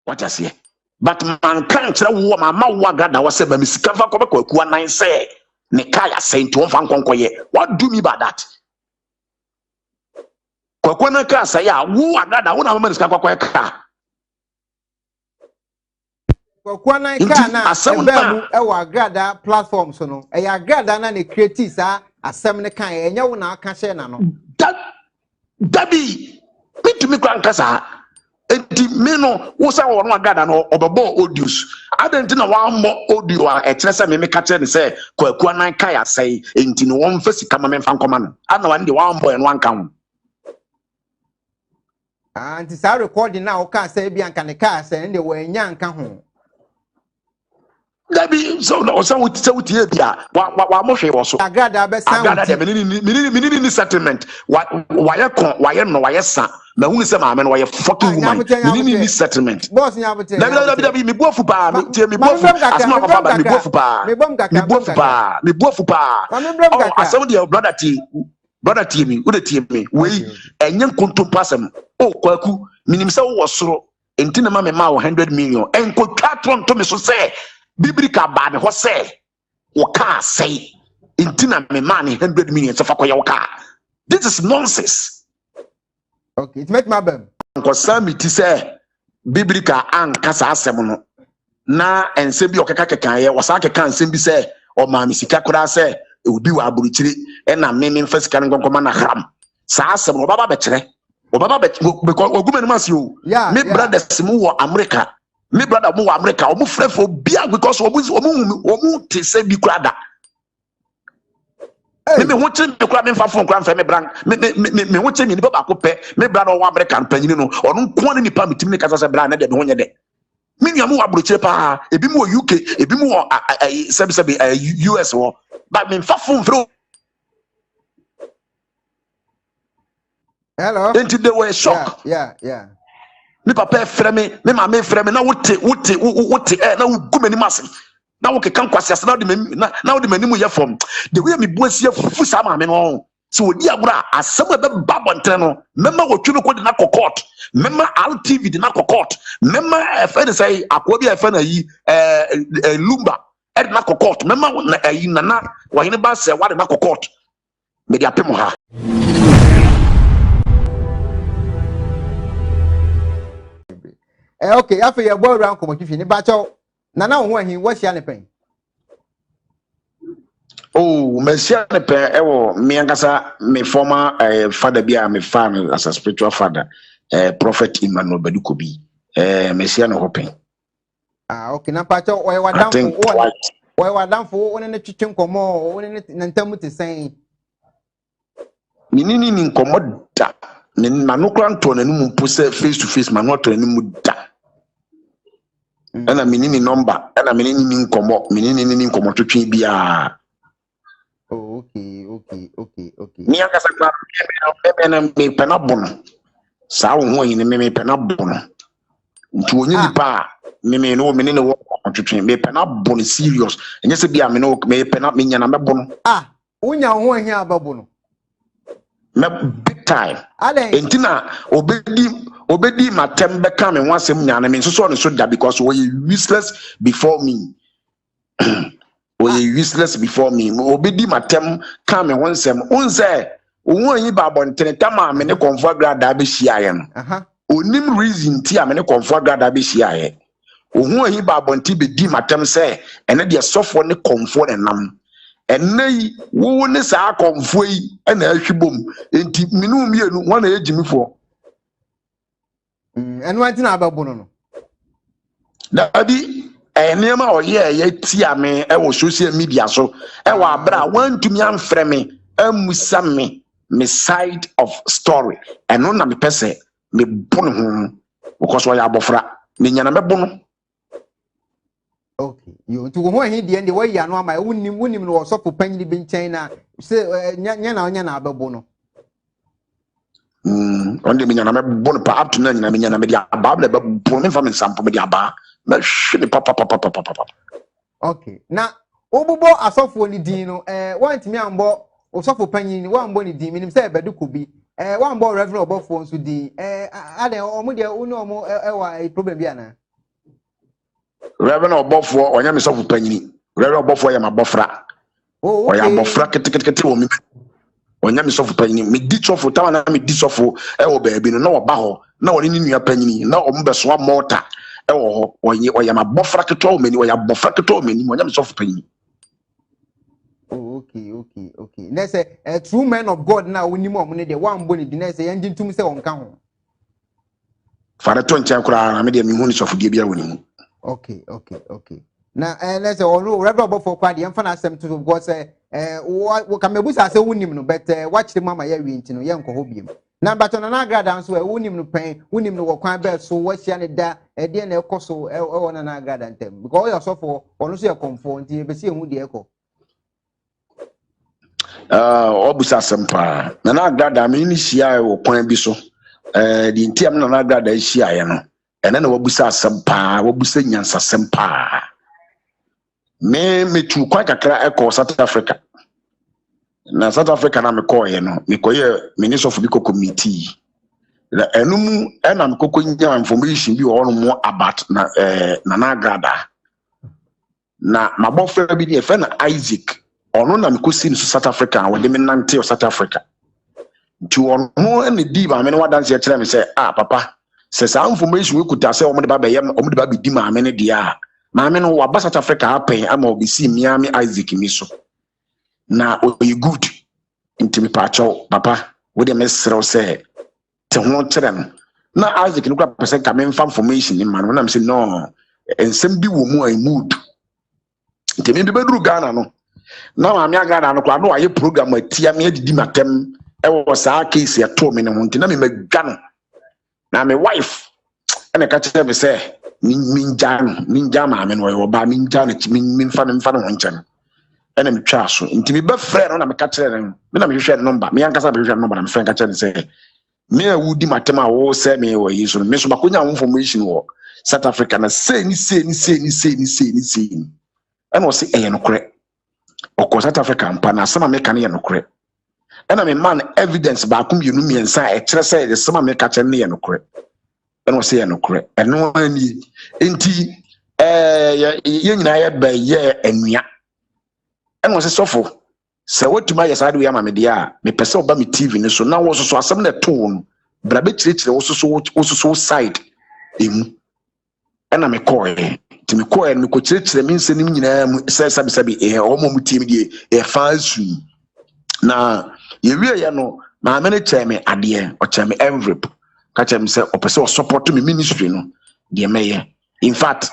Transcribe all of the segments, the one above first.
What you say? But man can't tell what my mouth agrada was said by Miss Kava Kobaku and I say, Nikaya saying to one conquer. What do me by that? Kokwana ka say, who agrada, one of them is Kakaka. Kokwana ka na ebemu e wa agrada platform so no. E ya agrada na ne create sa asem ne kan e nya wo na aka share na no. That be to me kasa. Enti me no wo say wo no agada no obebo audios adenti na wa mo audio a ekyere say me ka kire ni say kwaku anan kai asai enti no won fa sika ma me fa nkoma no ana wa ndi wa mbo en wan kan anti sa recording na o ka say bi anka ne ka say ndi wo enya nka ho dabi so no so wuti e bia wa mo hwe wo so agada be san agada de ni settlement wa ye no wa ye sa na hu se ma me no wa ye fucking woman ni settlement boss nya bote dabi mi bofu pa mi bofu asma papa ba mi bofu pa mi bofu pa oh asem de brother ti mi wo de ti mi we enye nkontom pasem oh kwaku minim se wo soro enti na ma me ma 100 million enko twatron to me so say biblical ba me ho say wo ka say enti na me ma 100 million so fa koye wo ka. This is nonsense. Okay, it make my bem. Nko sami ti say biblical an kasa asem no na ense bi okeka kekan ye wo sa kekan ensem bi say o ma mi sika kura say obi wa aburuchiri e na me mfa sika nkoma na haram sa asem no baba be kire obaba be because ogumani masi o me brothers mu wo America. Me brother mo America omo frefo bia because omo te say bi kurada me ho che me kura me fa phone kura me brand me ho che me ni baba ko pe me brother o America panyini no ono nko ne nipa mitimi ne kasa se brand na de me ho nye de me nua mo abroche pa ebi mo UK ebi mo sebi US wo but me fa phone fro. Hello. Until they were shocked. Yeah. Me papa frame me mama frame na wote na wo gumani mase na wo kekan kwase ase na wo de mani mu ye fom the way me buasie fufu sa mama no so odi agura asem be babontre no mema wo twi ko de na court mema RTV de na court mema FN say akwa bi FN ayi lumba e de na court mema ayi nana wa hine ba se wa de na court me de apem ha. Okay, after your boy round come if you ba cho na na ho ahin what share ne pen. Oh, me share ne pen e wo me angasa me former father bia me family as a spiritual father prophet Emmanuel Badukobi me share no pen. Okay, na pa cho we wadamfo won ne twetwe nkomo won ne ntamu te sen. Minini ni nkomo da ne manokra nto na num pose face to face manotro ni mu da. Ana minini number ana minini ni nkomo twetwe bia. Oh, okay. Ni akasa kwa me pena bono. Sa wo ho yin me pena bono. Nti onyi nipa me no minini wo twetwe me pena bono serious. Enye se bia me no me pena me nya na me bono. Unya ho ahin ababono. Me big time. Entina obedi matem be ka me wasem nyana me so no so da because we useless before me. Useless before me. Obedi matem ka me wonsem unse owo yi ba bontene tama me ne konfo agrada be hia no. Onim reason ti a me ne konfo agrada be hia ye. Owo yi ba bonti be di matem se ene de sofo ne konfo ne nam. Enei wo ne sa konfo yi na ahwibom enti minu mienu wana ejimifo enu anti na ababono no dabi enema oye ti ame e wo social media so e wa abra wantumi amfre me amusa me side of story eno na me pese me bono ho because wa ya abofra me nyana me bono. Okay, you to go ahead the way you know my winning no so for penny bin China say nya na ababo no. On the nyana me bono pa up to na nyana me dia aba na be bono me sample me dia aba me hwe papa. Okay, na obubo asofo ni din no want me ambo osofo penny ni wan bo ni din minim say Badukobi wan bo reverend obofo nso din ade omo dia unu omo e wa problem bia na Reverend Obofo onya me sofo panyini Reverend Obofo ya mabofra oh okay oya bofra ketekete wo mi onya me sofo panyini me di sofo tawa na me di sofo e wo baabi no na wo ba ho na wo ni nua panyini na o mbeso amota e wo ho oya mabofra keto wo mani oya bofra keto wo mani onya me sofo panyini. Oh, okay. Let's say a true man of God now. We need more money. The one body, the next engine to say on count. Father, don't check around. I made a minutes of Gibia winning. Okay. Now, let's say, oh no, Reverend for party. I'm fine. Some to God say, what can we say? We need no better. Watch the mama. Yeah, we need to know. Young Kohobium. Now, but on another dance where we need no pain. We need no work. So what's your that? A dear no cost so on another garden them because you so for honestly a comfort. You see who the echo. Obusa sempa na na agrada me ni hia wo kwan bi so di ntiam na na agrada hia ye no ene na wobusa sempa wobusa nyansa sempa me tu kwa kakra eko South Africa na South Africa na me ko ye no me ko ye minister of the committee la enum ena me kokko nya information bi wo no mo about na na agrada na mabofra bi de fe na Isaac ono na mikosi ni South Africa we de menante South Africa nti ono ene di ba me no wadanse e kire me say papa se sa information we kuta say omo de ba be di ma me ne dia ma me no wa ba South Africa happen ama obi si Miami Isaac mi so na o good nti me pa chaw papa we de me srew say te ho kire no na Isaac no kwa person ka me information ni ma no na me say no ensem bi wo mu ai mood nti me be duru Ghana no na ma me agada no kwa no aye program atia me adidi matem e wo saa case ya to me ne hunti na me magano na me wife ene ka kire me say minja ma me no yo ba minja na ti minfa no nchen ene me twa so nti me be frɛ no na me ka kire no me na me hwehwɛ number me yankasa be hwehwɛ number na me frɛ ka kire say me awudi matem a wo say me wo yi so me so makonya information wo South Africa na say ni ene wo say e no kore oko South Africa mpa na sama me kan ye no kore ena me man evidence ba kum yenu miensa e kire say the sama me ka kire ne ye no kore ena wo say ye no kore eno ani enti ye nyina ye ba ye anua ena wo say sofo se wotuma ye sade we ama me dia me pese oba me TV ne so na wo so asem na to no bra be kire wo so side emu ena me call timi ko en me ko kire me nsenim nyina mu se sabi omo mu team die fansu na ye wie ye no ma me ne cheme ade o cheme envelope ka cheme se o pese o support me ministry no de meye in fact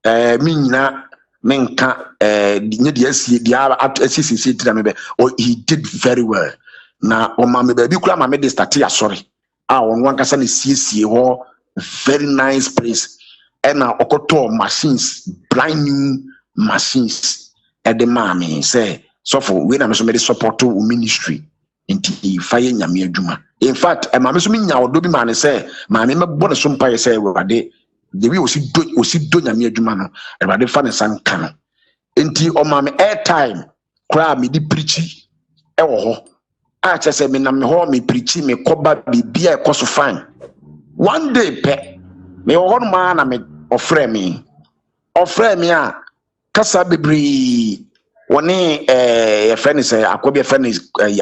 me nyina me nka nye de asie dia asisi tira me be he did very well na o ma me ba bi kura ma me de start ya sorry won wankasa ne siesie ho very nice place and okoto machines brand new machines at the mommy say so for we na me so me support to ministry nti faye nyame adwuma in fact e ma me so me nya odo bi ma ne say ma me bo so mpa say we de we osi do nyame adwuma no e wade fa ne sanka no nti o ma me airtime kra me di preachi e wo ho a che say me na me ho me preachi me koba bibia e koso fine one day pe me wo no ma na me ofre me a kasa bebri woni ye friend say akobi friend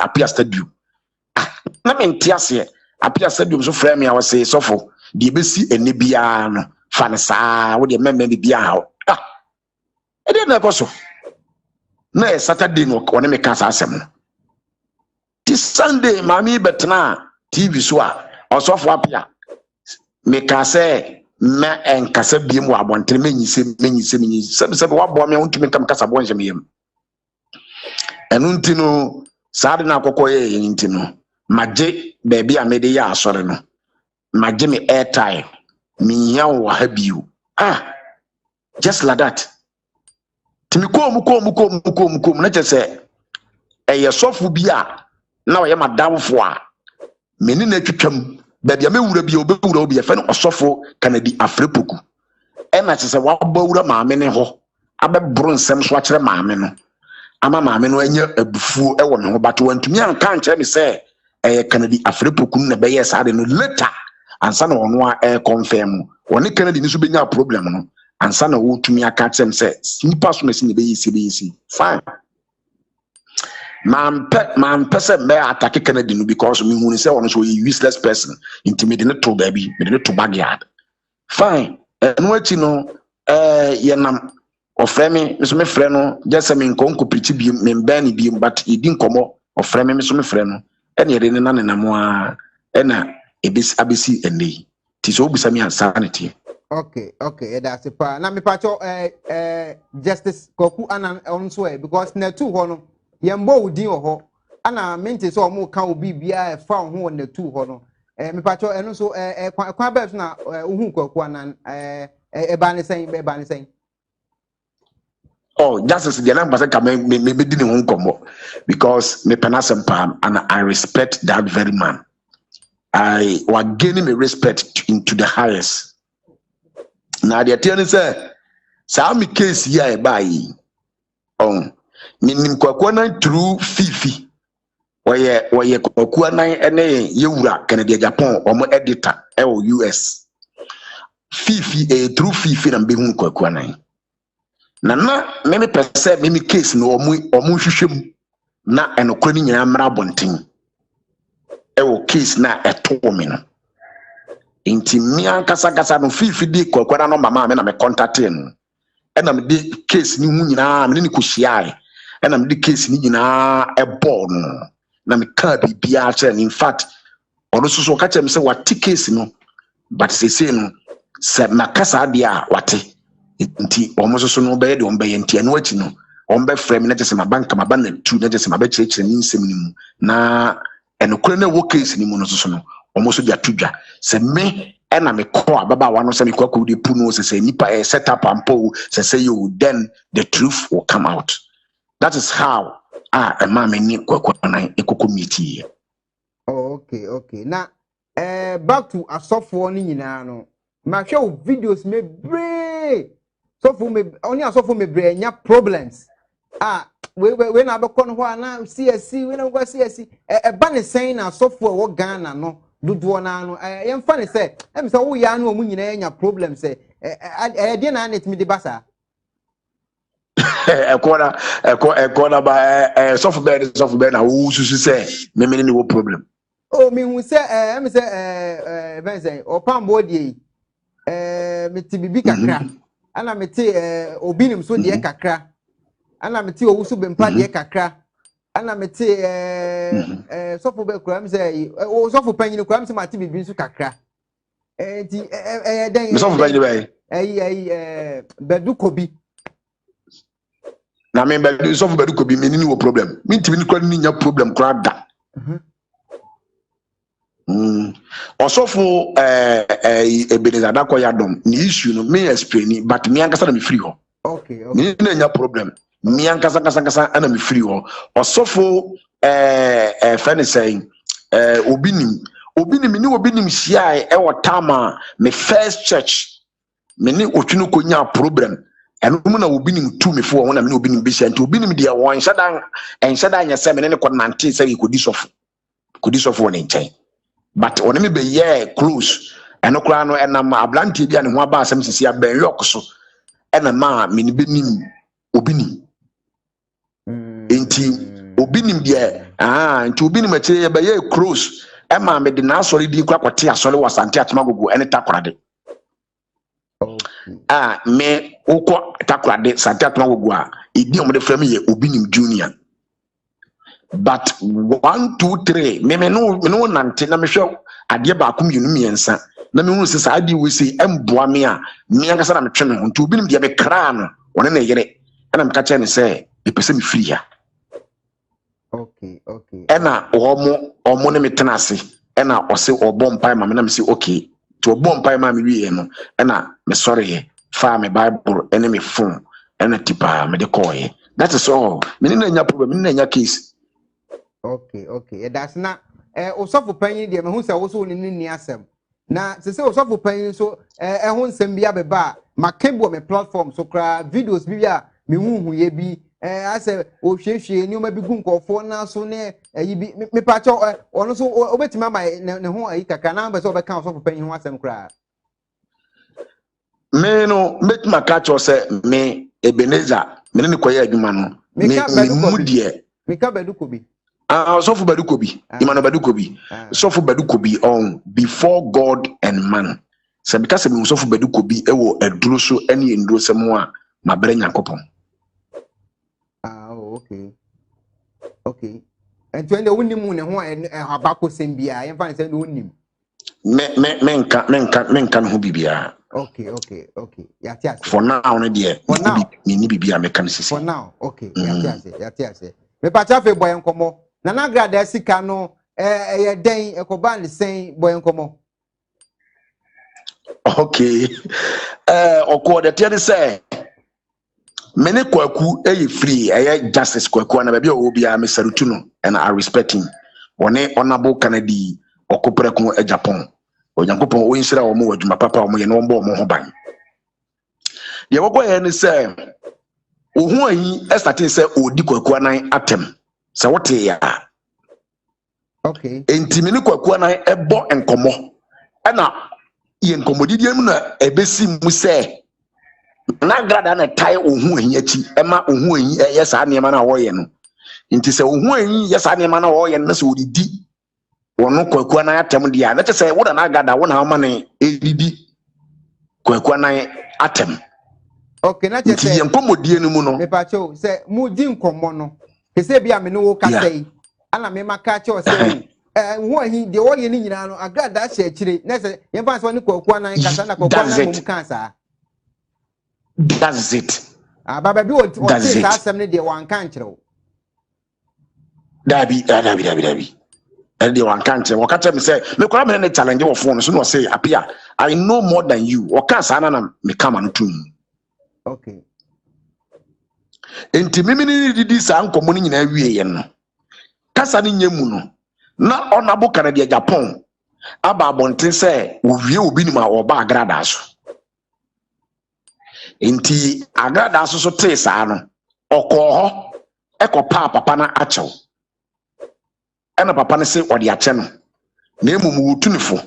apia stadium na me ntiase apia stadium so frɛ me a wose sofo de besi ene bia no fa ne saa wo de memme bia ha e de na koso na Saturday no woni me kasa asem this Sunday mami betna TV so a osofo apia me kasa na enkasa biem wa abontere menyise sebe wabo me wontumi kam kasa bonje meyem enu ntino saade na akokọ ye ntino magye baby a mede ya asore no magye me airtime me ya wo ha biu just like that timi kom na chese eye sofu bi a na oye madamfo a meni na twetwam baby a mewura bi obewura obi efe no osofo kanadi afrepoku e na chese wabawura maame ne ho abebro nsem so akere maame no ama maame no anya abufuo e wo me ho bato wantumi anka nkyere me se kanadi afrepoku na be yes ade no later ansa na ono a confirm woni kanadi ni so benya problem no ansa na wo tumi aka kyem say nipa so na si ne be yisi fine man person me attack Kennedy no because me hu say one so useless person intimidate to baby me to backyard fine eno achi no ye nam ofre me so me frɛ no just me nkonko preach bi me ban bi but e di nkomo ofre me so me frɛ no ene ye ne na nam a ena ebisi abisi ene ti so obisa me sanity. Okay, that's it. Na me pacho Justice Koku ana onso because na two ho no yembo udi ho ana mente so omo kan obi bia e fa ho na two ho no me pacho eno so kwa ba so na uhu Koku ana ba ne sen oh Justice the number say ka me di ne ho nkomo because me penasem pam and I respect that very man. I was gaining my respect into the highest. Now the attorney say, "Some case here by on minim kwakwana through Fifi. Where kwakwana ene yewura Canada Japan omo editor US. Fifi through Fifi na behu kwakwana. Na meme pese meme case no omo hwehwem na enokwa ni nyina mra bonten. Case na eto me no. Inti mi ankasa no Fifi di kwakwara no mama me na me contact no e na me di case ni hu nyina me ni kohia e na me di case ni nyina e ball no na me ka bibia che in fact ono so ka che me say what case no but say no se makasa dia wate nti omo so no be de on be nti eno achi no on be frame na jese mabanka mabana tu na jese mabe chire ni nsem ni mu na eno kure na wo case ni mu no so no almost dia tudwa se me na me call ababa wa no se me kwaku de puno se nipa set up ampo say you then the truth will come out. That is how a man ni kwaku na ekoko meeting. Okay na back to asofo ni nyina no ma hwe videos me bre sofo me oni asofo me bre nya problems we na abekọ no ho na CSC we na go CSC ba ne sen na asofo wo Ghana no duduo na no yemfa ne se em se wo ya no mu nyina nya problem se de na net mi de basa ekona ba software na wo susu se me ni wo problem oh mi hu se em se ben se opambo die me ti bibi kakra ana me ti obinim so de kakra ana me ti owusu bempa de kakra ana me ti sofu be kura me say sofu panyin kura me say mati bibi nso kakra enti den sofu panyin be bedu kobi na me bedu sofu bedu kobi me ni wo problem me ntimi ni kura ni nya problem kura da osofu Ebenezer Dakoya dom ni issue no me explain but me ankasa na me free ho okay me na nya problem me ankasa ana me free ho osofu friend saying obinim hia e wotama me first church me ni otwunu konya problem eno mu na obinim tu me fo wona me obinim be hia nti obinim dia won hyadan nya se me ne ko nante se kodi sofu woni nchen but on me be ye close eno kura no enam ablantie bia ne ho aba asem sisi aben yok so ena ma me ni benim obinim enti obinim dia nti obinim ache be ye close ema me de na asori di kwa kwate asori wasante atmagogo ene takorade me ukọ takorade sante atmagogo a idi omde frame ye obinim junior but 1 2 3 me no nante na me hwe ade ba akom yunu miensa na me hu se sa ade we se emboa me a me ankasa na me twe me nti obinim dia be kra no one na yere na me ka che ne se e pese me free ya okay ena omo ne metena ase ena ose obom pai ma me na me se okay to obom pai ma me wie no ena me sorry fa me bible ene me phone ena tipa me de call ye that is all me ni na nya problem me na nya case okay that's na osofu panyin de me hu se wo so ni asem na se osofu panyin so ho nsem bia beba makembo me platform so kra videos bia me hu ye bi ase o hwehwe ni o ma bi gu nkofo na so ne yi bi me pa cho ono so obetima ma ne ho ayi kaka na be so be kan osofu panyin ho asem kra me no make my catch or say me Ebenezer me ni koye adwuma no me mudie Mika Beduko bi. Sofu Baduko bi. Imano Baduko bi. Sofu Baduko bi on before God and man. Se because me Sofu Baduko bi ewo eduro so ene enduro semo a mabre Nyankopon. Okay. Okay. And when the winning ne ho abako sembia, yen fa say no nim. Menka ho bibia. Okay. Yatiase. For now no there. For now. Me ni bibia meka sisi. For now. Okay. Yatiase. Me pa cha fe boy nkomo. Na na grada sika no ye den ekoba ne sen boy nkomo. Okay. Okwo de tie say many kwaku free justice kwaku na baby obi a me salutu no and I respect him. One honorable Kennedy okoprekun Japan. Onyankopon o insira wo mo wadwuma papa wo mo ye no mbo mo ho ban. Ye woko ye ni say ohu ayi estatin say odi kwaku anan atem. Se wote ya. Okay. Enti me ni kwaku anan ebo enkomo. Na ye nkomodidi mu na ebesi mu say na grada na tai ohu ayi achi ema ohu ayi yesa anema na wo ye no. Enti se ohu ayi yesa anema na wo ye no se odidi wono kwaku na atem dia na say wo da na gada wo na ma ne edidi kwaku na atem. Okay, na che say yenkomodie no mu no me pa cho say mu di nkomo no ke say bia me no wo ka say ana me maka che o say wo hi de wo ye ni nyina no agada hye akire na say yen fa so ne kwaku na kasa na kwaku na mu kansa. That's it. Baba bi o say sa asem ne de wan kan kire wo. Dabi. And they want can't say, "What me say? Me come and challenge your phone." So no say, "Apia, I know more than you." What can say na me come and to. Okay. Enti me ni didi sa nkomo ni nyina wie ye no. Kasa ni nyemu no. Na onabo Canada Japan. Aba abonten say, "Wo wie obi ni ma oba agrada so." Enti agrada so te sa no. Okọ ho ekopa papa na achew. Ena papa ne se odi ache no na emum wotunifo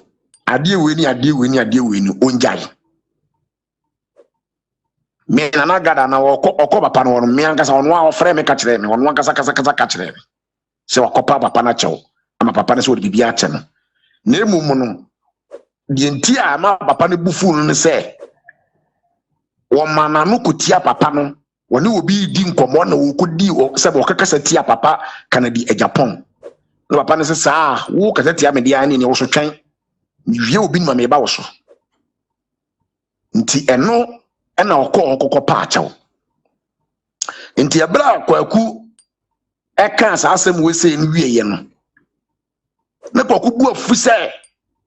ade we ni onjai me na gada na okọ papa no me ankasa ono a ofre me ka kire me ono ankasa kasa ka kire me se wakopa papa na chew ama papa ne se odi bibia ache no na emum no de nti a ma papa ne bufu no se wo mana no kutia papa no woni obi di nkomo na wo kodi se bo kakasa tia papa Canada Japan. No papa ne se sa wo kasa tia me dia ni wo so twen wie obi nma me ba wo so nti eno na okọ pa achaw nti abra kwaku eka sa asem we se ni wie ye no na kwaku bu afu se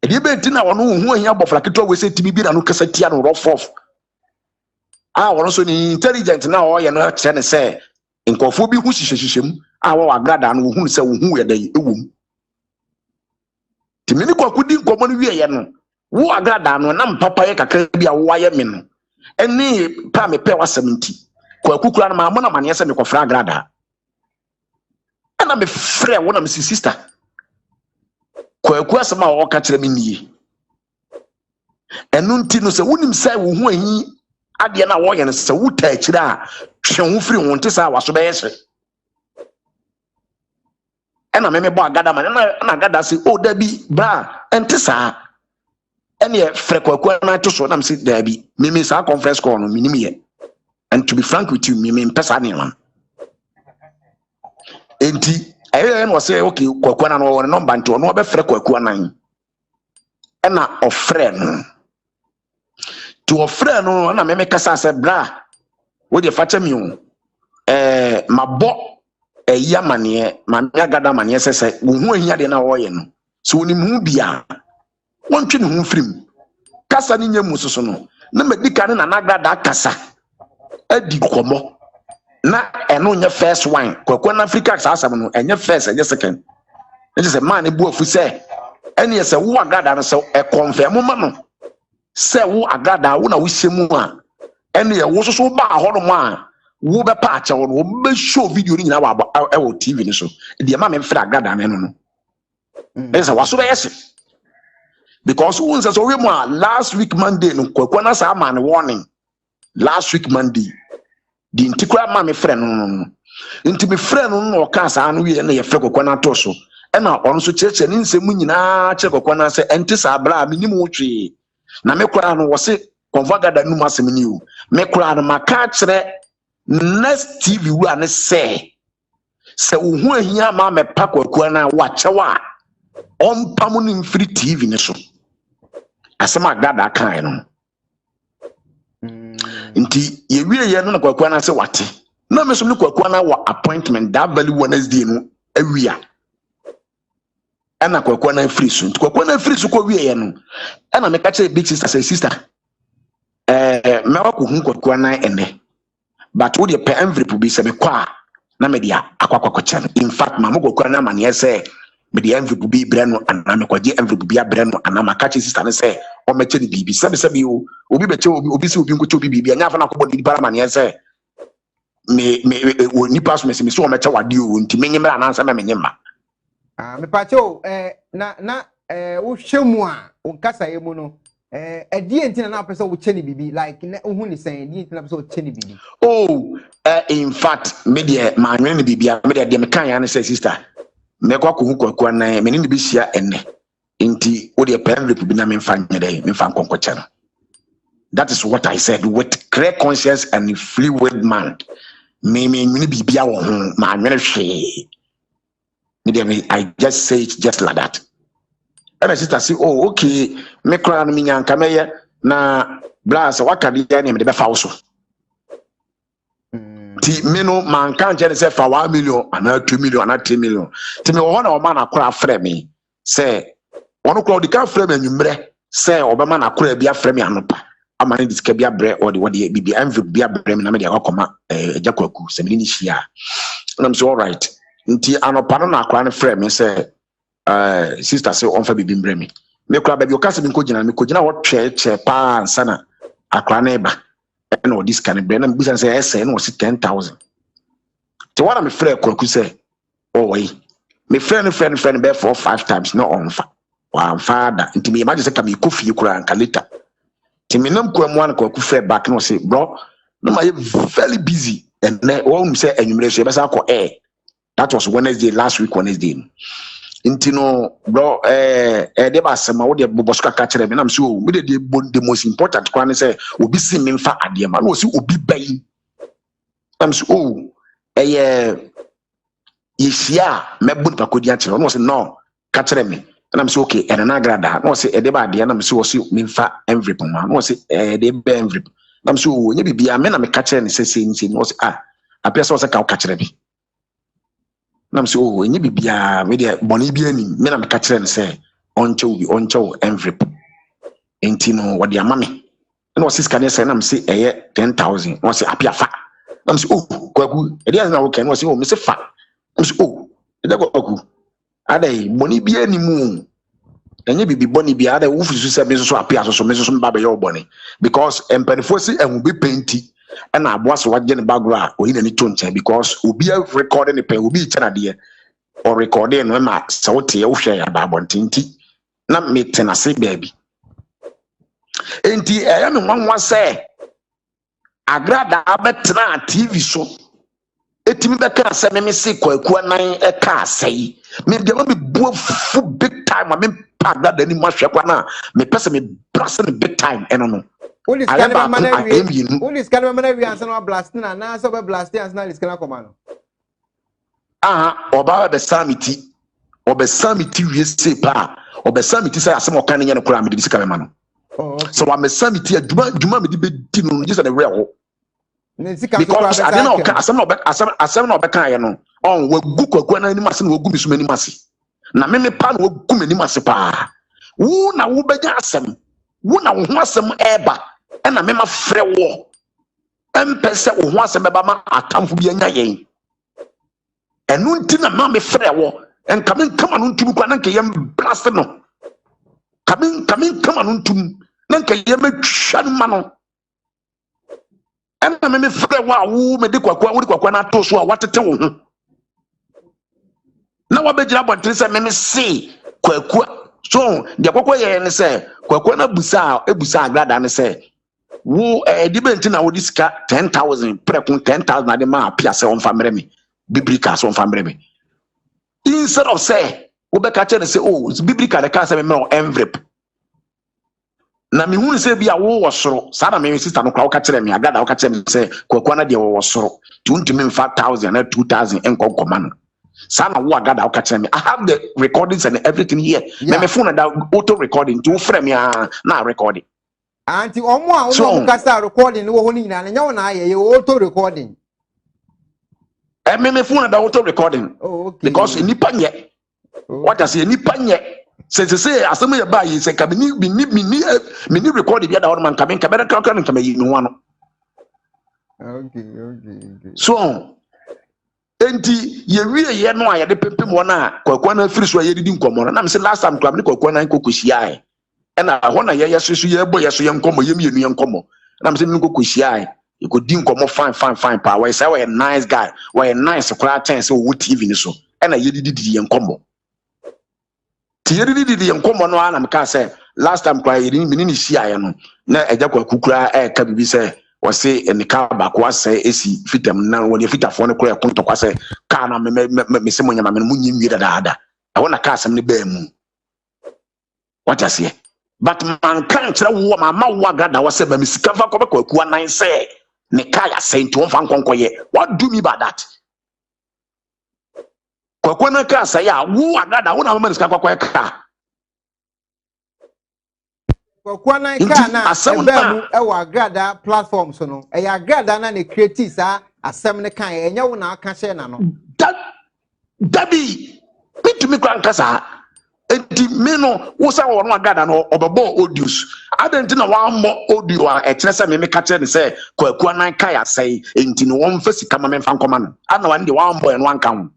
e de be nti na wono hu ahia bofla keto we se timi bi na no kasa tia no rofof wono so ni intelligent na o ye no kire ne se nkofo bi hu hihyehyem wo agrada no hu se wo hu ye dai ewom timini kwaku di nkomo no wie ye no wo agrada no na mpapa ye kakra bi a wo aye me no eni pa me pe wasɛm kwaku kura na ma mo na mane se me kofra agrada ana me frɛ wo na me sister kwaku asɛm a wo ka kyerɛ me nie enu nti no se wonim sai wo hu ahi ade na wo ye no se wo ta akyira a hwe ho firi ho nte sa waso bɛyɛ hye ena me bo agada man na agada se o da bi bra ente sa ene frɛ kwaku na to so na me se da bi me sa conference call no minim ye. And to be frank with you, me pesa ni man. Enti ayen was say okay kwaku na no number nti no be frɛ kwaku na na ofrɛ no to ofrɛ no na me kasa se bra wo de fache mi o mabɔ yamane ma me agada mane sese wo hu ahia de na wo ye no so ni mu bia wontwe ne hu firim kasa ni nyam soso no na medika ne na nagrada kasa adi komo na eno nya first one kwaku na Africa sa asam no enye first enye second enye se man bu afu se ene se wo agrada no se e confirm ma no se wo agrada wo na wo hyemu a ene ye wo soso ba ho no ma wo be pa ache wo be show video ni nyina wa wo TV ni so de ma me mfra agrada me no no enye se waso be yesi because who says we more last week Monday no kwakwana sa man warning last week Monday the intikura ma me friend no nti me friend no ka sa no we na ye fre kwakwana to so e na on so cheche ni nsemu nyina che kwakwana se enti sa bra me nim wotwe na me kura no wo se konvagada nu masem ni o me kura no maka kire next TV we ane se uhu ahia ma me pa kwakwana wa chewa on pamu free TV ne so asema gada kan no nti ye wie ye no kwakwana se wate na me so ne kwakwana wa appointment that very Wednesday no awia ana kwakwana free so nti kwakwana free so ko wie ye no ana me ka che big sister say sister me wa ko hu kwakwana ene but wo de pe envelope bi se me kwa na me dia akwakwa chen in fact ma mo kwakwana ma ne se me the envelope bi breno ana me kwaje envelope bi breno ana makachi sister ne say o meche ni bibi sabi o obi beche obi se obi nkoche obi bibi anya fa na kobodi para ma ne say me ni pass me so o meche wade o nti menyem ra na ansa me menyem me pacho na wo hwemu a o kasa ye mu no die ntina na pese wo cheni bibi like hu ni sen die ntina pese wo cheni bibi in fact me de ma nwe ni bibi me de me kan ya ne say sister me kwa kwa na me ni bi hia enne nti wo de pen rep bi na me mfa nyede me mfa nkonkoche no that is what I said with clear conscience and fluid mind me ni bibia wo ho ma nwere hwe me I just say it just like that and my sister say oh okay me kra no me nyanka meye na blast wakade ya ne me de be fa wo so ti me no man kan je say fa 1 million ana 2 million ana 3 million ti me wo na o ma na kora frɛ me say wono kora di kan frɛ me anwumre say obema na kora bia frɛ me anopa ama ne disika bia brɛ o de bibia envelope bia brɛ me na me de akoma agakwaku se me ni hia na me say all right nti anopa no na kora ne frɛ me say sister say on fa bibi mbrɛ me kora ba bi o ka se me kogina wo twɛ pa ansa na akora na eba no this can be na mbusa say say no was 10,000 te wara me frɛ kwaku say oh wait me friend be 4-5 times no on fa wa father nti me imagine say ka me kofi kura anka later ti me nam kwa mu an kwaku frɛ back no say bro no my very busy and one say anwumre so be say akɔ that was Wednesday last week Wednesday nti no bro de ba sema wo de boboska ka kire me na me say oh me de the most important kwan say obi si me mfa ade ma no si obi bai am say oh yeshia me bun pa kodi akire no say no ka kire me na me say okay and na grada no say de ba ade na me say wo si me mfa envelope ma no say de be envelope na me say oh nya bibia me na me ka kire ne say no say apia say ka kire me na me say oh enye bibia me de boni bia ni me na me ka kire ne say oncho envelope enti no wo de ama me na wo siska ne say na me say 10,000 no say apia fa na me say oh kwaku e dey na wo ken no say oh me say fa na me say oh e dey kwaku adai boni bia ni mu enye bibi boni bia adai wo fisu say me so apia so me so mba be yo boni because empanifo si ehun be painti na aboa so waje ne bagro oyi na ni tonche because obi recording ne pen obi chana de or recording no ma se wote ye wo hwe ya ba bontinti na me tenase baby enti eya me nwanwa se agrada abetena TV so etimi beka se me se kwaku anan eka asai me de me buafu big time me pa agrada ni mahwe kwa na me pese me blast the big time eno no Ulis kanema mana wi ansa no blast na so be blast ansa na liskana komano oba be samiti wi se pa oba samiti say asem okan nya ne kura me de sika me ma no so wa me samiti adwuma me de be di no just na real because I don't know asem no be kan ye no on wa gu kwaku na ni mase na wa gu mi so mani mase na me pa na wa gu mani mase pa wo na wo benya asem wo na wo ho asem eba na me ma frɛ wo empese wo ho asem eba ma atamfo bi anya yen enu nti na ma me frɛ wo enka me kama no ntum kwa na nke yem blast no kama kama no ntum na nke yem atwa no ma no ena me frɛ wo a wo me de kwakwa na to so a watete wo ho na wa begira bontre se me se kwakwa So the kwakwa ye ne say kwakwa na busa ebusa agrada ne say wo debate na wo disika 10,000 prekun 10,000 na de ma apia say on famre me biblical so on famre me instead of say wo be catch say oh biblical the can say me on envelope na me hu say bia wo wo soro sa na me sister no kwa wo catch me agrada wo catch me say kwakwa na de wo soro tuntumi 5,000 na 2,000 enko command sana wo agada wo catch me I have the recordings and everything here me phone that auto recording to frame ya na recording anti omo a wo kasa recording wo ho ni nyina nya wo na aye auto recording me phone that auto recording because nipa nye what I say nipa nye say asem ye ba yi say ka me ni recording bia da wo man ka me ka be ka ka me yi no wano okay so enti ye wie ye no a ye de pempem wona kwakwa na firi so ye didi nkomo na me say last time kwam ni kwakwa na nkokohia e na hona ye yesusu ye bo yeso ye nkomo ye mienu ye nkomo na me say nkokohia e ye ko di nkomo fine pa we say we a nice guy we a nice kra chance wo TV ni so na ye didi ye nkomo ti ye didi ye nkomo no ana me ka say last time kwa ye ni hia ye no na eja kwa kukura ka bibi say wase enika ba kwa say esi fitam na woni fitafo ne kura konto kwa say ka na me se monyama me munyi nwi da I want ka asem ne ba mu what I say but man kan kire wo mama wo agrada wase ba me sika fa kwa kwa nan say ne ka ya say nti won fa nkonkoye what do me by that kwa na ka say ya wo agrada wo na mama sika kwa ka kwa na ka na eba mu e agrada platform so no e ya agrada na ne create sa asem ne kan enya wo na aka share na no dabi bitumi kwa nkasa enti me no wo sa wo no agrada no obebo audios adenti na wa mo audio a e kire se me ka kire ne se kwa na ka ya sai enti no won fa sika ma me fa nkoma no ana wa ndi wa mbo e no anka ho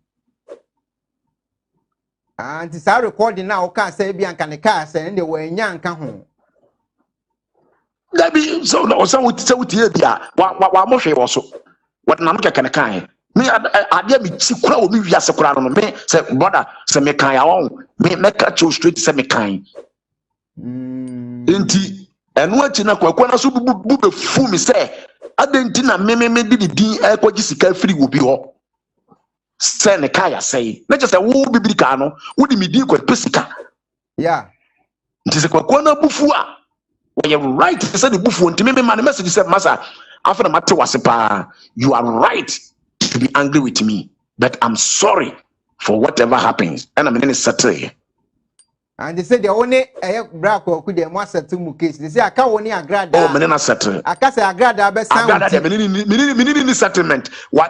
anti sa recording na o ka say bia nka ne ka say ne wo enya nka ho dabi so no so wuti bia wa mo hwe wo so what na no keke ne kan me ade mi ti kura o mi wiase kura no me say brother say me kan ya won me catch you straight say me kan enti enu achi na kwakwa na so bu be fu mi say adenti na me di din e kwaji sika free wo bi ho say ne kan ya say na just say wo biblika no wo di mi din kwa pesika nti say kwakwa na bufu a when you're right, said the buff won't me man message said, Massa, after the matter was you are right to be angry with me, but I'm sorry for whatever happens. And I'm in a settle. And they said the only black or could they must settle mu case. They say I can't only agrada. Oh, menina settle. I can't say agrada best menini settlement. Why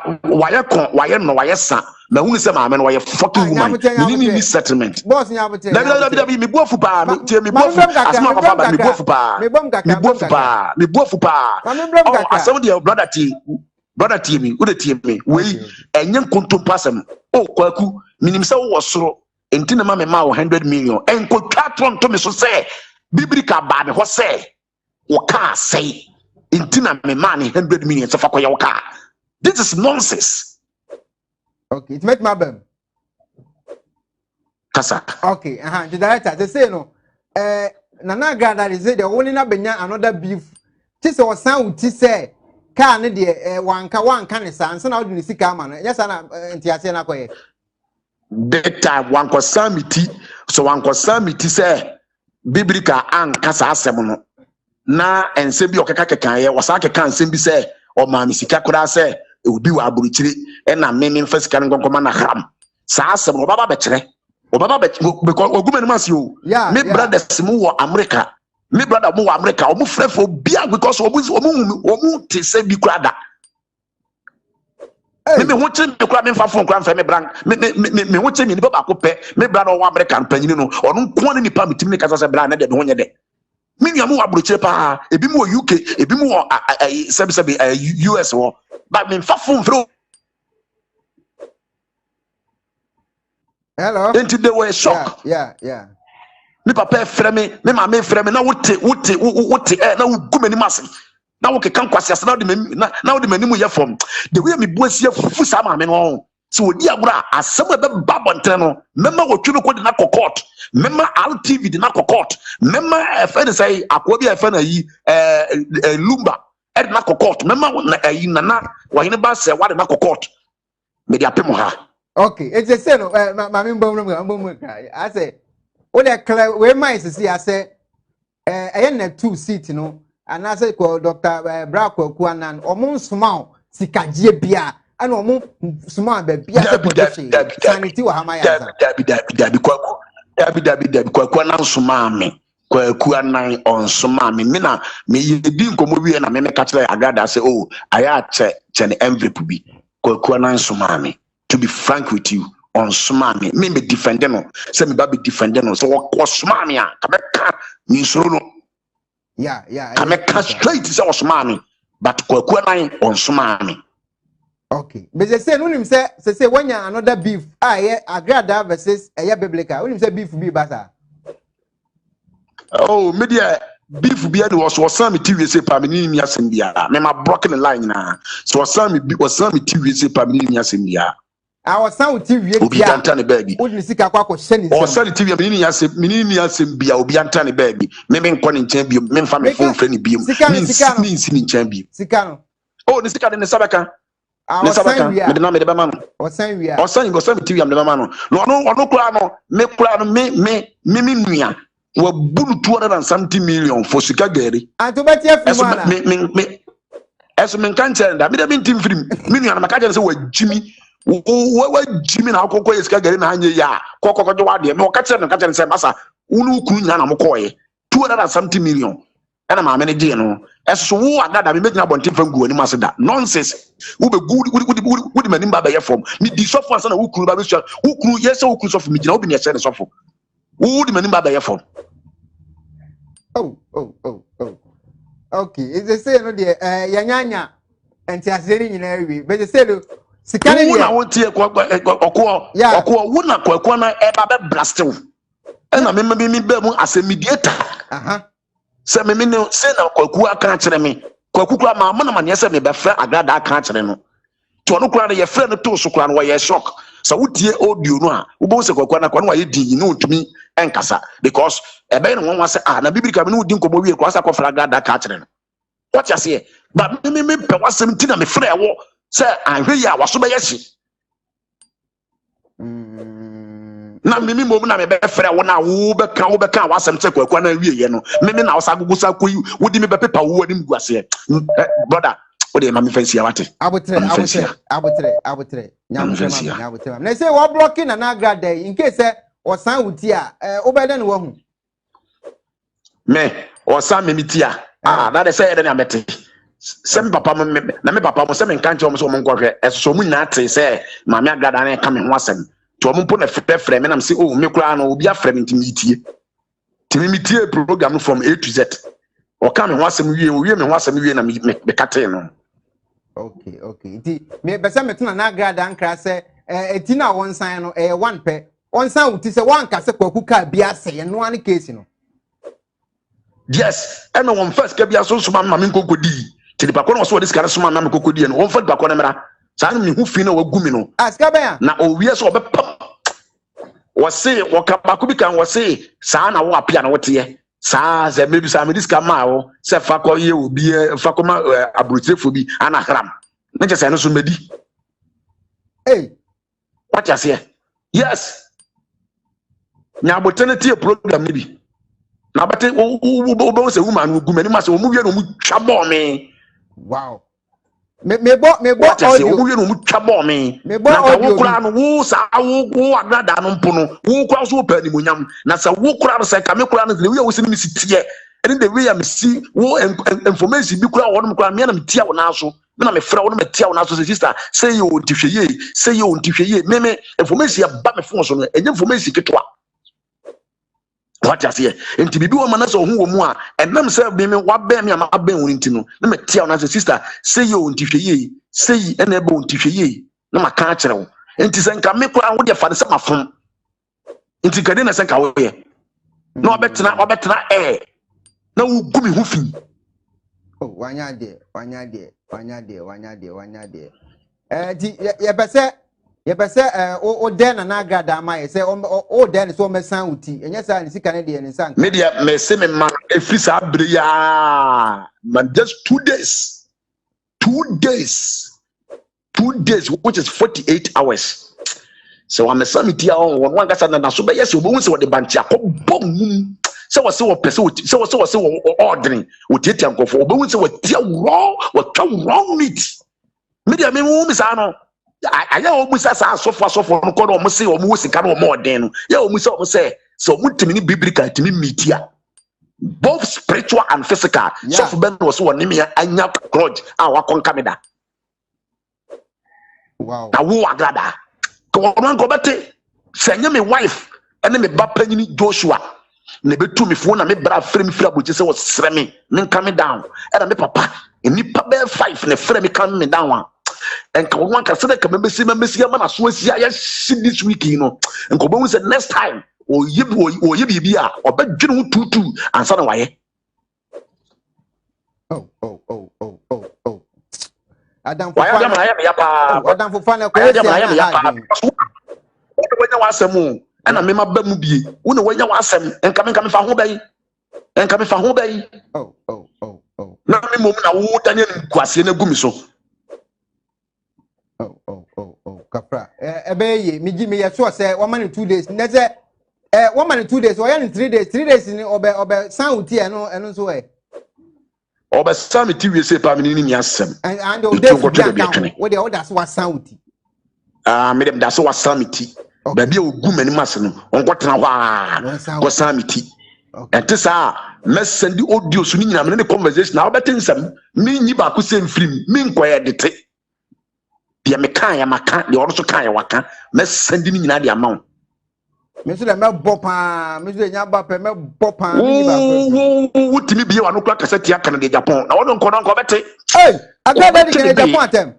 no son? Na who say man why fucking woman menini settlement. Boss nyabute. Me bofu pa me bofu asma papa me bofu pa me bofu pa oh asem the brother team me who the team me we enye kontom pasem oh kwaku minim say wo soro enti na ma 100 million enko twatron to me so say biblical ba me ho say wo ka say enti na me ma 100 million so fa koye wo ka. This is nonsense. Okay, it met my bem. Kasa. Okay, the director they say no nana grada they say the only na benya another beef ti say osan uti say car ne de wanka ne sa ansa na odi ni sika ma no yes na entiase na koye that time one consamity so one consamity say biblical an kasa asem no na ense bi okeka kekan ye wasa kekan nsem bi say o ma mi sika kura say e obi wa aburuchiri e na me fa sika ngonkoma na haram sa asem no baba be kire obaba be because ogumeni masi o me brothers mu wo America me brother mu wo America o mu frefo bia because omu te say bi kura da me ho che me kura me fa phone kura fa me brand me ho che me ni baba ko pe me brother o American panyin no onu nko ne nipa mitimi ne kasa se brand na de ho nye de me nua mu abrochire pa ebi mu UK ebi mu sebi US wo but me fa phone fro. Hello. Then they were shocked. Yeah. Me papa frame me mama frame na wote na wo gumeni mase na wo kekan kwase asa na wo de manimu ye fom the way me buasi afufu sa mama no so odi agura asem be babonten no mema wo twino ko de na court Mema RTV di na court. Mema FN say akwa bi FN yi Lumba e na court. Mema yi nana wa hene ba se wa de na court. Me dia pemo ha. Okay, it's a say no mama mbom I say o de clear we mind see I say na 2 seat no and I say ko Dr. Bra Kwaku anan omo nsoma sikagie bia ana omo nsoma ba bia se protection sanity wa hama ya Dabi Kwaku anan nsoma me Kwaku anan onsoma me na me yedi nkomo wie na me ka kire agada say oh aya che ne envelope bi Kwaku anan nsoma me. To be frank with you, on Sumami, me defending no, say me baby defending no, so what Sumami, Kameka, Nisruno, yeah, Kameka straight is our Sumami, but Kwaku on Sumami. Okay, but they say, no, him say when you another beef, agrada versus a biblical, when him say beef be better. Oh, media beef be was some TV say Pamini Yasindia, me my broken line now, so some TV say Pamini Yasindia. I was sound TV. Obi antane baby. Wouldn't see Kakwa sending. Or send TV, minini bia, Obi antane baby. Me calling champion, men family phone friendly beam. Mean champion. Sikano. Oh, the Sika in the Sabaka. I Sabaka, the name of the man. Or send we or send go send TV, I'm the man. No, crano, me, Mimia. Were bull 270 million for Sika Gary. And to bet you, me, as a man can't tell that, me, team film, Minion, and Macajan say, Jimmy. Jimmy na akoko yeska gari na anye ya kokoko jo wade me okache no kache nse masa unu kunu nya na mokoye 270 million ena ma mene je no eso wo agada me megina bontin fangu ani maseda nonsense wo be good mani ba ye form me di sofo ansa na wo kunu ba be sua wo kunu yesa wo kunu sofo me gina wo bi ne yesa ne sofo wo di mani ba ye form. Oh okay it's the same no de yanyanya enti aseri nyina wi be the same Sikani na wontie okwo wona kwakwa na eba be blastew ena me be mu as a mediator se me ne se na kwaku aka kire me kwaku kura ma mo na ma ne se me be fra agrada aka kire no to no kura na ye fra no to so kura no wa ye shock so wotie audio no a wo bo se kwaku na kwa no wa ye di no ntumi enkasa because ebe no won se na biblika me no di nkomo wie kwa sa kwa fra agrada aka kire no what you say but me pe wasem ti na me fra wo say ahwe ya waso be yeshi na mimi mom na me be frɛ wo na wo be kan wasem te kwakwa na wie ye no mimi na wasa gugusa koyi wodi me be pepa wo anim guase brother wo de ma me fancy awate abotre nyamutre na say wo blocking na agrada in case o san wuti a wo be den wo hu me o san me mitia that is say na mete sem papa na me papa mo sem nka nche mo so mo nkwohwe eso mu nyina ate say ma me agrada na ka me ho asem to mo mpo na frɛ me na me say oh me kura no obi afrɛ me intimitie program from A to Z o ka me ho asem wie me ho asem wie na me kate no. Okay ti me be say me tuna na agrada nkra say eti na won san no one pe on san uti say one ka say kwaku ka bia say no an case no yes and on first ka bia so ma me nkokodi ti di pakọ na so dis kare soma na me kokodi no won fa pakọ na mera sa na me hu fi na wagumi no aska ben na o wie so obepam wo se wo ka pakọ bi kan wo se sa na wo apia na wote ye sa ze maybe sa me dis ka ma wo se fa ko ye obi fa ko ma abrotrefo bi ana hram na je se no so medi what you say yes nya botene tie program ni bi na bate wo se woman wo gumani ma se wo mu wie no mu twa bo me. Wow. Me bo audio. Wo no mu twa bo me. Na wo kura no wo sa wo agrada no mpo no. Wo kura so pa ni monyam. Na sa wo kura no se ka me kura no le we wo se ni sitie. Eni the way am see wo information bi kura wo no kura me na me tia wo na so. Me na me fra wo no me tia wo na so sister. Say you ntihwe ye. Me information ba me phone so no. Enye information ketwa. What you say? Enti bibi wo mana so hu wo mu a enam se bi me wa be me ama ben woni nti no na me tia na sister say you ntihwe ye say ena ebe ntihwe ye na maka akere wo enti se nka me kura wo de fa se mafom enti kade na se nka wo ye na obetena na wo gumi hu fi wanya de di ye bese ye be say o den na agrada ma ye say o den so me san uti enye say ni sika ne de ni san media me say me ma efisa abre ya man just 2 days 2 days 2 days which is 48 hours so I'm a samiti on one gasa na so be yes obo se wo de banti akobom se wo se wo pese se wo se wo ordering wo tietia nkofo obo se wo tia wrong meat media me mu misa no aya o musa sa asofo no ko no mo se o mo sika no mo den no ya o musa o se so mo timi ni biblical timi meetia both spiritual and physical so for ben was one name anya grudge wa konka me da wow na wo agrada ko no ko bete senye me wife ene me ba panyini Joshua na betu me fo na me bra frame fira bochi se wo sere me nka me down e na me papa enipa be 5 na frame me kan me down and one can say that Messi man as well see this week, you know. And Kobo said next time or ye be or bet general 2 and son why. Oh. Adam Why am I yapa? Adam for fun. I am yapa. When you was a moon and I remember Bemubi, when you was and coming for home bay and coming for home bay. Oh. Now, the moment I would Daniel Quasina Gumiso. Oh, Capra. Ebe me give me a sure say 1 man 2 days. Next 1 man 2 days, or 3 days. 3 days in obe sound here no so eh. Obe sami TV say pa me ni asem. And the days what the others was sound. Me dem da so was sami ti. Ba bia ogu mani mase no. Onko tena hwa. Go sami ti. Ente sa me send the audio so ni nyina me ne conversation na obete nsam. Me nyi ba ko sem film. Me nkoye dete. Dia me kan ya maka de oro so kan ya waka me sendi ni nyina de amount me so le me bopa me so nya ba pe me bopa ni ba wutimi bie wa no kla cassette ya kan de Japan na wono nko bete agrada di kan Japan atem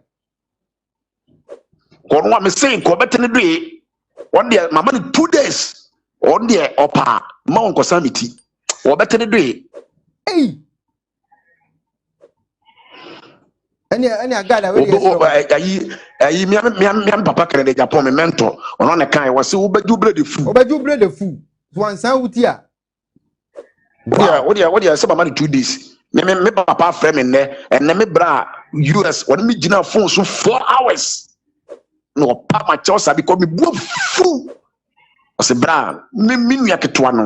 ko no me say ko bete ne do on dia mama ni 2 days on dia opa ma on ko samiti wo bete ne do any agada we dey ayi mi papa kere de Japan me mentor ono ne kan wo se wo beju bre de fu so ansan wuti a what dia say mama 2 days me papa frame me ne and me bra US when me gina phone so 4 hours no pa ma cho sabi ko me bu fu o se bra me nua ketwa no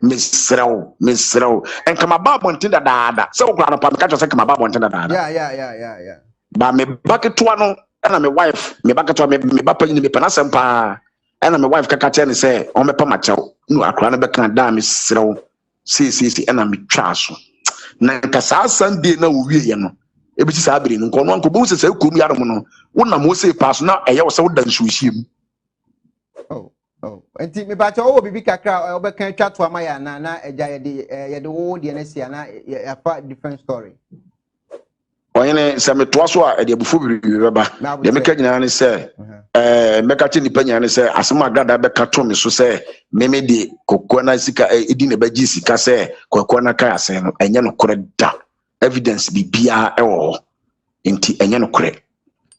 mesrew en kama babo ntinda dada se wo kura no pa me ka cho se kama babo ntinda dada yeah ba me baketwa no na me wife me baketwa me ba panyi me panasem pa na me wife kaka che ne se o me pa ma chew no akura no be kan da mesrew si na me twa so na nka sa Sunday na wo wie ye no e bi sa abiri no nko no nko bo se se kum yaro no wona mo se pa so na eye wo se wo dan suhiem enti me ba che o bibi kakra o be kan twa to ama ya na eja ye de wo de na sia na ya fa different story oyene se me to so a de abufu biri beba de me ka nyina ne se me ka che nipa nyina ne se asema agrada be ka to me so se me de kokko na sika edi ne ba gi sika se kokko na ka ase no enye no kore da evidence bibia ewo enti enye no kore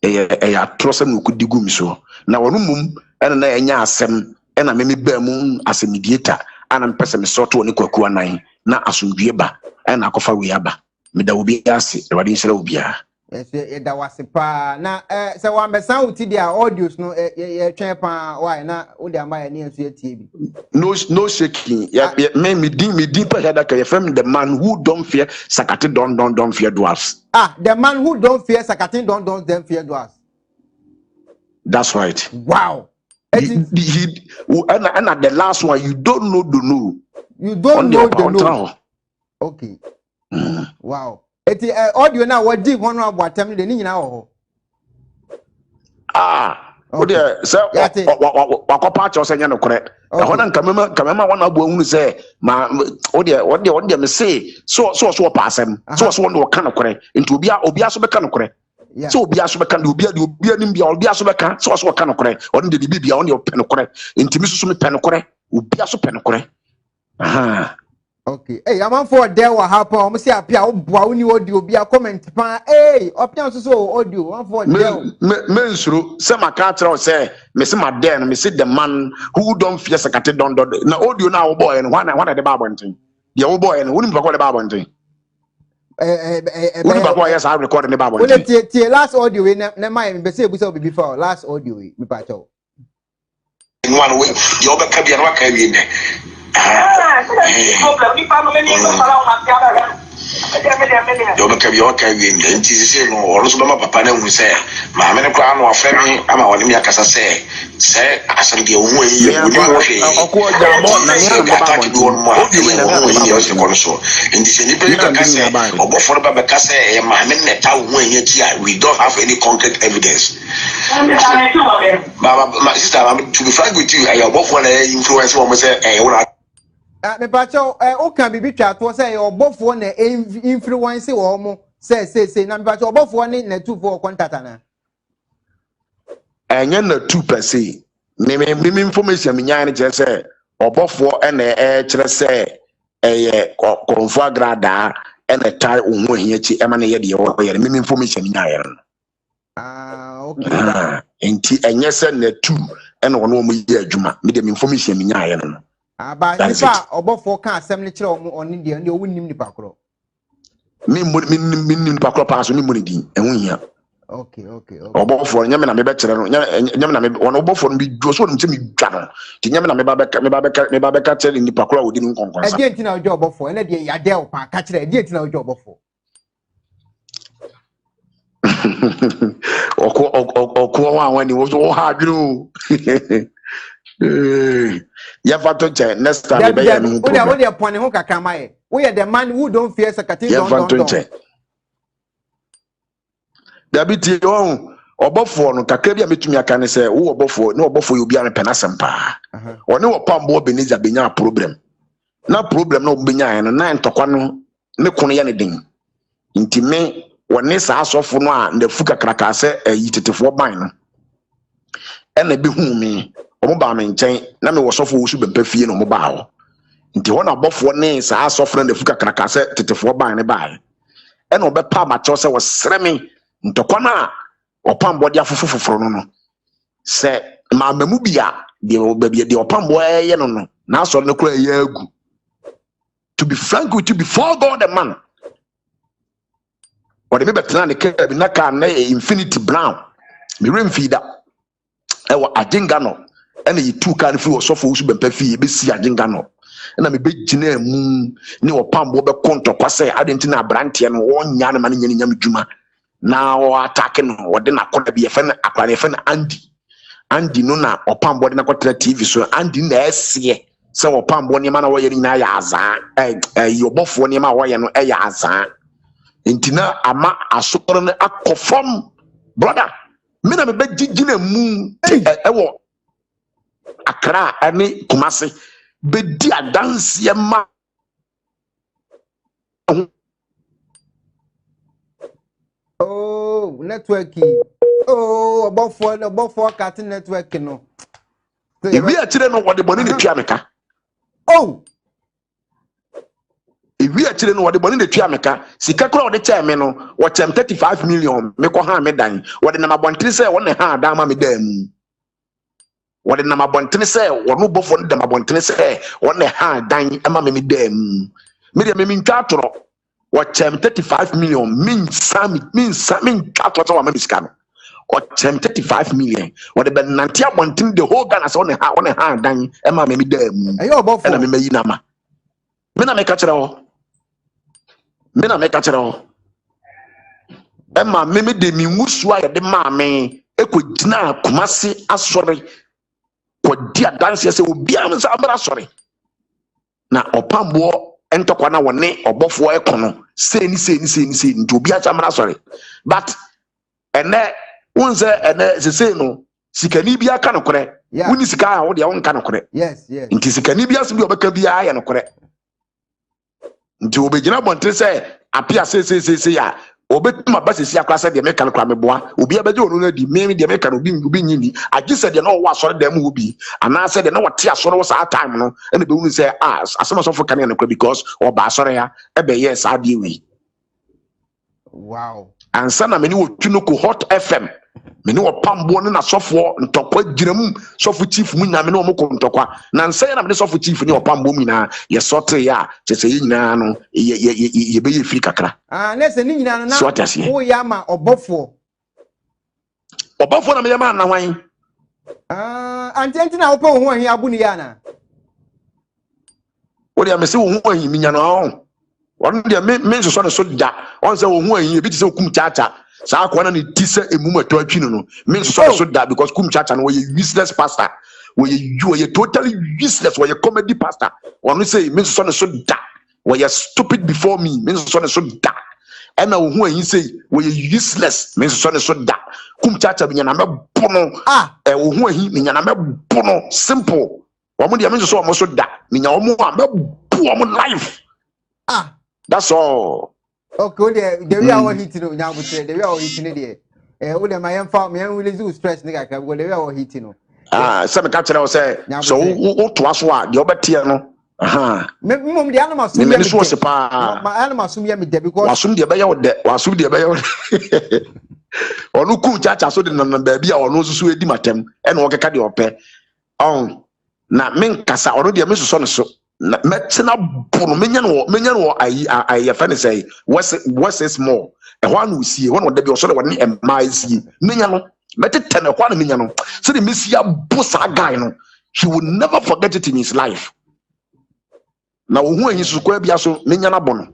ya trose no ku digu mi so na wonu mum na enya asem na me ba mu asemidieta ana mpese me soto ni kwaku anan na asundue ba na akofa wi aba me da obi ase ewade nsere obi a ye da wase pa na se wa mbesan uti dia audios no ye twen pa why na wo dia ma ye ne enso ye tie bi no shaking me din pa hada ka ye fam the man who don't fear sakati don't fear dwarfs the man who don't fear sakati don't fear dwarfs. That's right. Wow. And the last one, you don't know the no. You don't know the no. Okay. Wow. Eti audio na what di hono abatam de ni nyina ho. Okay, so wakopa cho se nya no kore. E hono nkamema wana abo hunu se ma odi me say so pasem. So no ka no kore. Nti obi aso be ka no kore. So obi aso be ka obi anim bia obi aso be ka so ka no kore. Oni de bibia oni o pe no kore. Nti mi susu me pe no kore. Obi aso pe no kore. Okay. Hey, I'm on for there what happen. I'm say appear audio be a comment pa. Hey, opinion so audio. I'm for there. Men suru say my catcher say me see my den me see the man who don't fear sakate don do. Na audio na wo boy no one the baba ntin. The wo boy no woni bakọ the baba ntin. Woni bakọ yes I record the baba ntin. Well, tie last audio we na mind be say ebusa obi before last audio we pa cho. One way you obeka bia no aka wie ne. Problem ni pa no me ni so sala o ma tia ba. You obeka bia o aka wie ne nti sisi no oro so ba papa na hu say ma me ne kwa no afre me ama woni mi akasa say asam de ohun yi woni mo hwe okwo ja mo na ni attack bi won mo ohun yi o se kono so nti se ni pe ka say obofo ba be ka say ma me ne ta ohun yi ti we don't have any concrete evidence. My sister, to be frank with you, I am both one influence woman say Me pacho o kan bibi twa to say obofo na influence wo mo say na me pacho obofo ni na two for contact na enye na 2 per se me information me nyan je say obofo na kire say konfo agrada na tai onwo hiachi e ma na ye de wo ye me information me nyan okay enti enye say na 2 na wono mo ye adwuma me de information me nyan no ba nipa obofo kan asem ni kire oni de owu nim nipa kro me nipa kro pa so me mo ni din enwo hia. Okay. Obofo nyame na me be kire no nyame na me won obofo no bi dwo so nim se me dwa no ti nyame na me ba be kire ni nipa kro a odi ni nkonkonsa e di ntina ojo obofo ene de yade o pa ka kire e di ntina ojo obofo okwo wa wani wo ha adwuru ya fato che next time be ya no wo de pone ho kaka mai wo ye the man who don't fear secretary don't Dabiti on obofo no kakra bia metumi aka ne se wo obofo ne obofo yo bia ne penasem pa one wo pambo beniza benya problem na obenya no na ntokwa no ne kono ya ne den ntime wone sa asofo no a ndafu kakraka se yitetefo ban no ena bi hu mi omo ba me nchen na me wosofo wo su bempa fie no mo ba ho nti ho na obofo ne sa asofo na ndafu kakraka se tetefo ban ne ba ena obepa ma cho se wo sreme ntokwana opambo dia fofoforo no se ma mamu bia de opambo ye no na so ne kura ye agu. To be frank with you, before God the man what me betena ne ka bi na ka na Infinity Brown me remfida e wa ajenga no ena yi tu ka ne fi osofo usu bempa fi be si ajenga no ena me be gina mu ne opambo be konto kwase adentina abrante no wonya ne ma ne nyam djuma na o attacking no de na koda bi efe na akware efe na Andy no na opambo de na kotra TV so Andy na ese se opambo ne ma na wo ye ni na ya aza yobofo ne ma wo ye no ya aza entina ama asokoro ne akofom brother me na me be gigina mu ewo Accra ani Kumasi be di adanse ma networking obofo cat network no ewi akire no wode boni ne twa meka ewi akire no wode boni ne twa meka sika kura wode cha me no wo chem 35 million me ko ha me dan wode na mabontene se won ne ha dan ma me dan wode na mabontene se wono bofo ne da mabontene se won ne ha dan ma me dan me de me ntwa toro what 35 million means catch what scam or 35 million what the Nantia wanting the whole Ghana on a hand dan Emma me dem and me nama Mena make catch all Emma me de mi muswa de ma me ekojina Kumasi asori ko dia dance se obi am sa sorry na opambo entokwa na wone obofo ekono seni nti obi acha mara sorry but ene unze ene sese no sikani bia ka no kore woni sika a wo de won ka no kore yes nti sikani bia so bi obeka bia aye no kore nti obegina bonte se apia se ya obet my best is class the American Crameboa, will be a better owner, the maybe the American will be nini. I just said, no, what sort of them will be. And I said, no, what tear sort was our time, no, and the people say, as soon as of Canadian because or Basoria, yes, I do we. Wow. And son, I mean, you know, Hot FM. Many were pambo na software and tokwa jiram software chief munya me no mo kontokwa na nsa na me software chief ni opambo mi na ye sote ya chese nyina no ye be ye free kakra na se ni nyina no na so atase wo ya ma obofo na me ya ma na hwan anti na wo pe wo ho ahia abu ni ya na wo dia me se wo ho ahia mi nya no won dia me so so da won se wo ho ahia bi ti se kum chacha sa akwana ni tise emumu to atwi no me so that because kum chacha no we useless pastor we totally useless we comedy pastor one say me so that we stupid before me me so that and now who he say we useless me so that kum chacha bi nyana me bono who he me nyana me bono simple one dia me so that me nya omo a me bo omo life that's all. Okay, the way I want hitting now, the way I hitting it. With my young farm, I will do stress. Nigga, the way I hitting. Some catcher will say, so what to us what the other tiano? Mum, the animals, my animals, soon me there because soon the bayo was soon the bayo. Or no cool chat, I saw the baby or no so dimatem and walk a caddy or pay. Oh, now men cassa already a Mrs. Son so. Metina bono menyan wo I fan say what's is more e one we see one of the be so one e mai see menyan no metete na kwa na menyan no so the messia bossa guy no he will never forget it in his life na wo hu anyi so kwa bia so menyan abono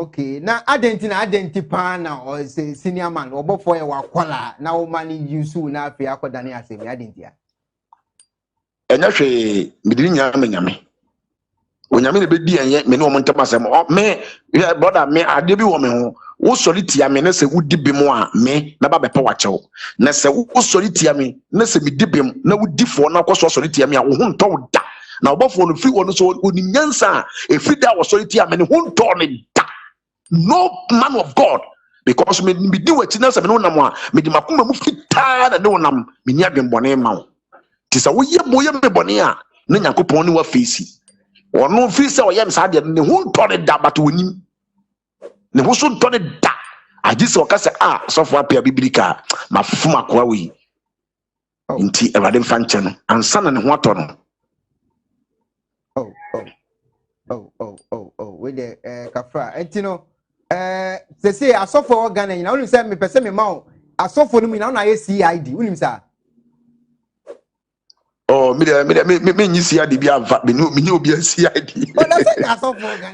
okay na identify na or say senior man obofo e wakwala na wo mani yusu na afi akoda ne asemi identify enya hwe midiri nyame onyame ne bedi enye me ne omontam asem me brother me ade bi wo me ho wo soliti ame na se wudi bi mo a me na ba bepa wachew na se wo soliti ame na se midi bim na wudi fo na kwaso soliti ame a wo ho nto da na obofo no free wono so oni nyansa e free da wo soliti ame ne ho nto ne da no man of God because me di wachi na se me no nam a me di makoma mu fitaa na ne wonam me ni adwenbone ma wo tisa wo ye boye me bone a na Nyankopon ni wa face ono fi se o ye msa de ne hu ntore da but wonim ne hu so ntore da agise o ka se sofo apia biblika mafuma kwa wi nti ewade mfa nche no ansa na ne hu ato no we de kafra entino se se asofo organ nyina wonu se me pese me ma o asofo no mi na na ye CID wonim sa oh me nyi CID bi ava me ni obi CID oh na se asofo organ